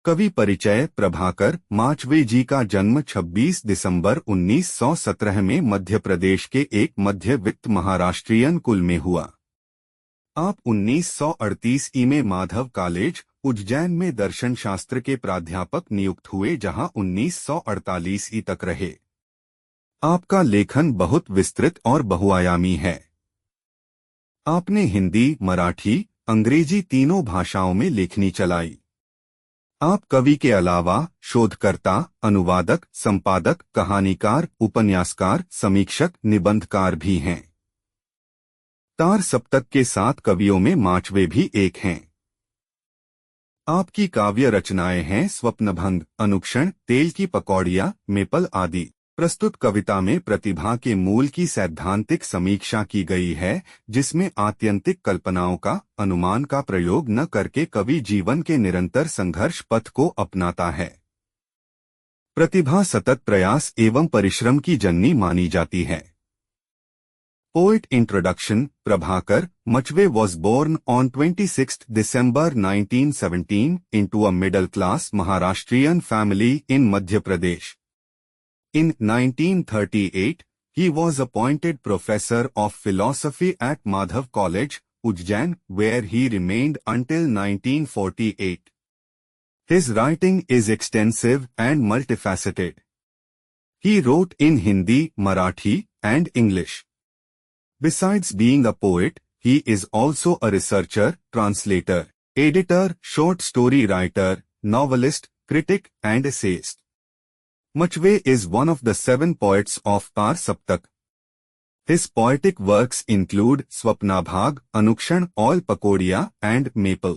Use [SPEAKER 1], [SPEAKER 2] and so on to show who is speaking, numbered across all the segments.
[SPEAKER 1] कवि परिचय। प्रभाकर माचवे जी का जन्म 26 दिसंबर 1917 में मध्य प्रदेश के एक मध्य वित्त महाराष्ट्रियन कुल में हुआ। आप 1938 में माधव कॉलेज उज्जैन में दर्शन शास्त्र के प्राध्यापक नियुक्त हुए, जहां 1948 तक रहे। आपका लेखन बहुत विस्तृत और बहुआयामी है। आपने हिंदी, मराठी, अंग्रेजी तीनों भाषाओं में लेखनी चलाई। आप कवि के अलावा शोधकर्ता, अनुवादक, संपादक, कहानीकार, उपन्यासकार, समीक्षक, निबंधकार भी हैं। तार सप्तक के 7 कवियों में माचवे भी एक हैं। आपकी काव्य रचनाएं हैं स्वप्नभंग, अनुक्षण, तेल की पकौड़ियाँ, मेपल आदि। प्रस्तुत कविता में प्रतिभा के मूल की सैद्धांतिक समीक्षा की गई है, जिसमें आत्यंतिक कल्पनाओं का, अनुमान का प्रयोग न करके कवि जीवन के निरंतर संघर्ष पथ को अपनाता है। प्रतिभा सतत प्रयास एवं परिश्रम की जननी मानी जाती है। Poet introduction. Prabhakar Machwe was born on 26 December 1917 into a middle-class Maharashtrian family in Madhya Pradesh. In 1938, he was appointed professor of philosophy at Madhav College, Ujjain, where he remained until 1948. His writing is extensive and multifaceted. He wrote in Hindi, Marathi, and English. Besides being a poet, he is also a researcher, translator, editor, short story writer, novelist, critic, and essayist. Machwe is one of the 7 poets of Tar Saptak. His poetic works include Swapnabhag, Anukshan, All Pakodiya, and Maple.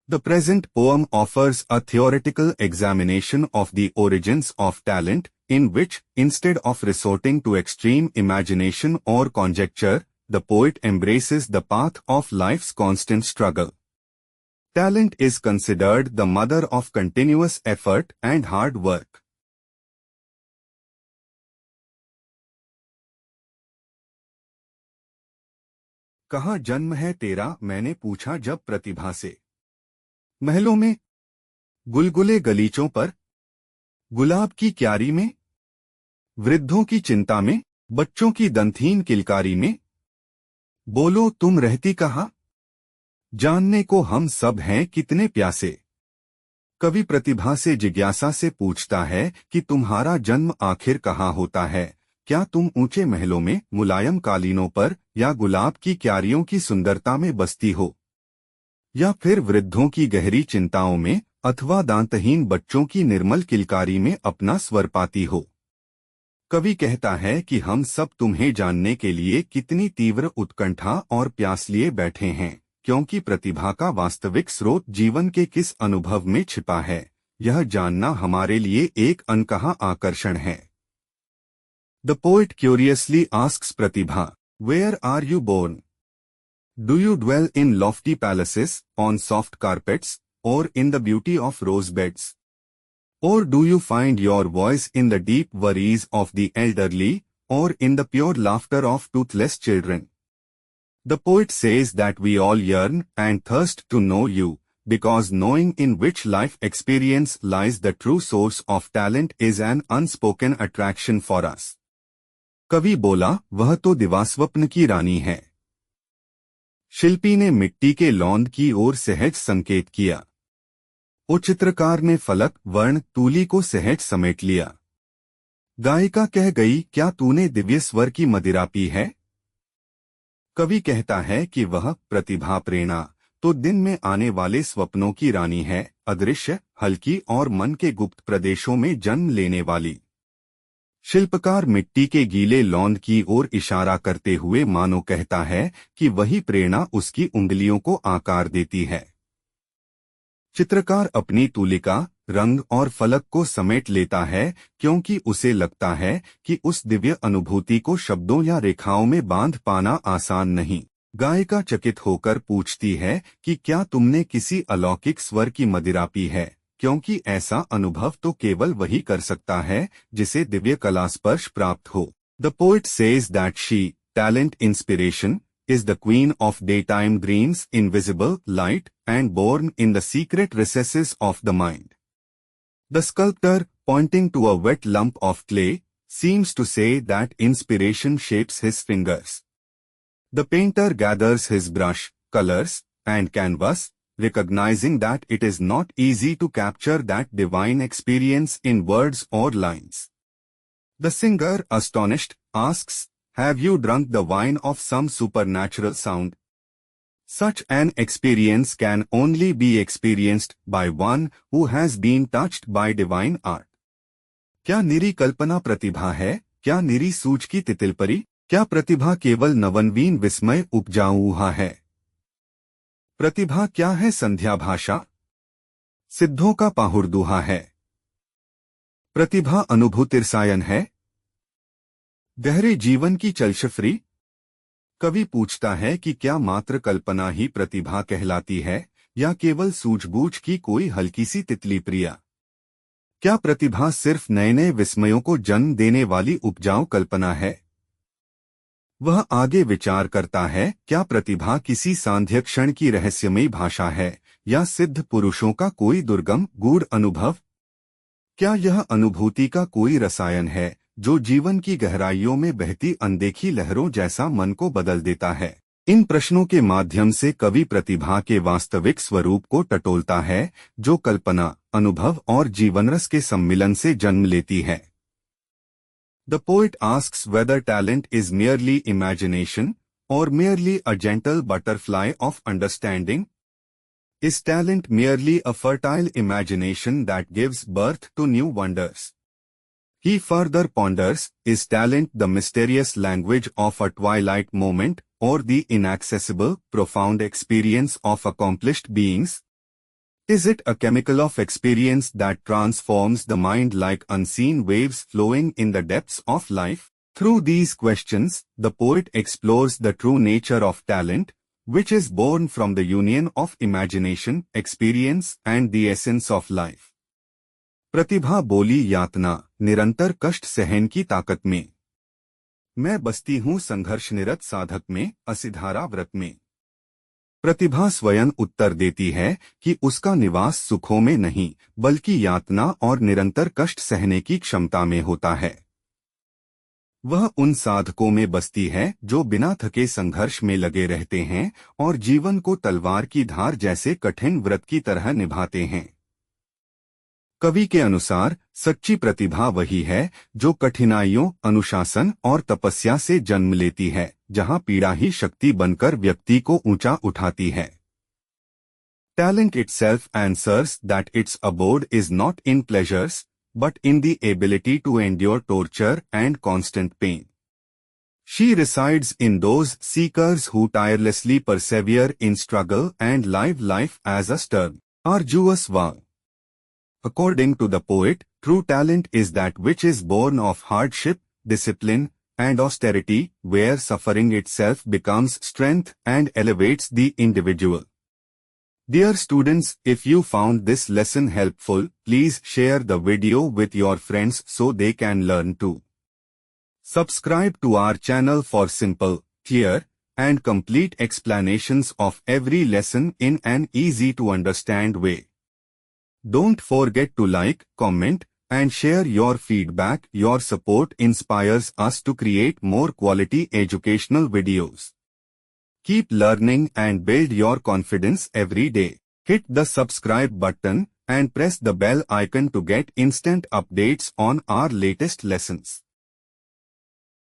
[SPEAKER 1] The present poem offers a theoretical examination of the origins of talent, in which, instead of resorting to extreme imagination or conjecture, the poet embraces the path of life's constant struggle. Talent is considered the mother of continuous effort and hard work. कहाँ जन्म है तेरा, मैंने पूछा जब प्रतिभा से। महलों में, गुलगुले गलीचों पर, गुलाब की क्यारी में, वृद्धों की चिंता में, बच्चों की दंतहीन किलकारी में। बोलो तुम रहती कहाँ, जानने को हम सब हैं कितने प्यासे। कवि प्रतिभा से जिज्ञासा से पूछता है कि तुम्हारा जन्म आखिर कहाँ होता है। क्या तुम ऊंचे महलों में, मुलायम कालीनों पर, या गुलाब की क्यारियों की सुंदरता में बसती हो, या फिर वृद्धों की गहरी चिंताओं में, अथवा दांतहीन बच्चों की निर्मल किलकारी में अपना स्वर पाती हो। कवि कहता है कि हम सब तुम्हें जानने के लिए कितनी तीव्र उत्कंठा और प्यास लिए बैठे हैं, क्योंकि प्रतिभा का वास्तविक स्रोत जीवन के किस अनुभव में छिपा है, यह जानना हमारे लिए एक अनकहा आकर्षण है। The poet curiously asks Pratibha, "Where are you born? Do you dwell in lofty palaces, on soft carpets, or in the beauty of rose beds? Or do you find your voice in the deep worries of the elderly, or in the pure laughter of toothless children?" The poet says that we all yearn and thirst to know you, because knowing in which life experience lies the true source of talent is an unspoken attraction for us. कवि बोला, वह तो दिवास्वप्न की रानी है। शिल्पी ने मिट्टी के लौंद की ओर सहज संकेत किया। ओ चित्रकार ने फलक, वर्ण, तूली को सहज समेट लिया। गायिका कह गई, क्या तूने दिव्य स्वर की मदिरा पी है। कवि कहता है कि वह प्रतिभा प्रेरणा तो दिन में आने वाले स्वप्नों की रानी है, अदृश्य, हल्की और मन के गुप्त प्रदेशों में जन्म लेने वाली। शिल्पकार मिट्टी के गीले लौंद की ओर इशारा करते हुए मानो कहता है कि वही प्रेरणा उसकी उंगलियों को आकार देती है। चित्रकार अपनी तूलिका, रंग और फलक को समेट लेता है, क्योंकि उसे लगता है कि उस दिव्य अनुभूति को शब्दों या रेखाओं में बांध पाना आसान नहीं। गायिका चकित होकर पूछती है कि क्या तुमने किसी अलौकिक स्वर की मदिरा पी है, क्योंकि ऐसा अनुभव तो केवल वही कर सकता है जिसे दिव्य कला स्पर्श प्राप्त हो। The poet says that she, talent inspiration, is the queen of daytime dreams, invisible light, and born in the secret recesses of the mind. The sculptor, pointing to a wet lump of clay, seems to say that inspiration shapes his fingers. The painter gathers his brush, colors, and canvas, recognizing that it is not easy to capture that divine experience in words or lines. The singer, astonished, asks, "Have you drunk the wine of some supernatural sound?" Such an experience can only be experienced by one who has been touched by divine art. क्या निरी कल्पना प्रतिभा है? क्या निरी सूझ की तितिलपरी? क्या प्रतिभा केवल नवनवीन विस्मय उपजाऊहा है? प्रतिभा क्या है? संध्या भाषा सिद्धों का पाहुरदुहा है। प्रतिभा अनुभूतिरसायन है, गहरे जीवन की चलशफरी। कवि पूछता है कि क्या मात्र कल्पना ही प्रतिभा कहलाती है या केवल सूझबूझ की कोई हल्की सी तितली प्रिया? क्या प्रतिभा सिर्फ नए नए विस्मयों को जन्म देने वाली उपजाऊ कल्पना है? वह आगे विचार करता है, क्या प्रतिभा किसी सांध्य क्षण की रहस्यमयी भाषा है या सिद्ध पुरुषों का कोई दुर्गम गूढ़ अनुभव? क्या यह अनुभूति का कोई रसायन है जो जीवन की गहराइयों में बहती अनदेखी लहरों जैसा मन को बदल देता है? इन प्रश्नों के माध्यम से कवि प्रतिभा के वास्तविक स्वरूप को टटोलता है, जो कल्पना, अनुभव और जीवनरस के सम्मिलन से जन्म लेती है। The poet asks whether talent is merely imagination or merely a gentle butterfly of understanding. Is talent merely a fertile imagination that gives birth to new wonders? He further ponders, is talent the mysterious language of a twilight moment or the inaccessible, profound experience of accomplished beings? Is it a chemical of experience that transforms the mind like unseen waves flowing in the depths of life? Through these questions, the poet explores the true nature of talent, which is born from the union of imagination, experience, and the essence of life. प्रतिभा बोली यातना, निरंतर कष्ट सहन की ताकत में। मैं बसती हूँ संघर्ष निरत साधक में, असिधारा व्रत में। प्रतिभा स्वयं उत्तर देती है कि उसका निवास सुखों में नहीं, बल्कि यातना और निरंतर कष्ट सहने की क्षमता में होता है। वह उन साधकों में बसती है जो बिना थके संघर्ष में लगे रहते हैं और जीवन को तलवार की धार जैसे कठिन व्रत की तरह निभाते हैं। कवि के अनुसार सच्ची प्रतिभा वही है जो कठिनाइयों, अनुशासन और तपस्या से जन्म लेती है, जहां पीड़ा ही शक्ति बनकर व्यक्ति को ऊंचा उठाती है। Talent itself answers that its abode is not in pleasures, but in the ability to endure torture and constant pain. She resides in those seekers who tirelessly persevere in struggle and live life as a stern, arduous vow. According to the poet, true talent is that which is born of hardship, discipline, and austerity, where suffering itself becomes strength and elevates the individual. Dear students, if you found this lesson helpful, please share the video with your friends so they can learn too. Subscribe to our channel for simple, clear, and complete explanations of every lesson in an easy-to-understand way. Don't forget to like, comment, and share your feedback. Your support inspires us to create more quality educational videos. Keep learning and build your confidence every day. Hit the subscribe button and press the bell icon to get instant updates on our latest lessons.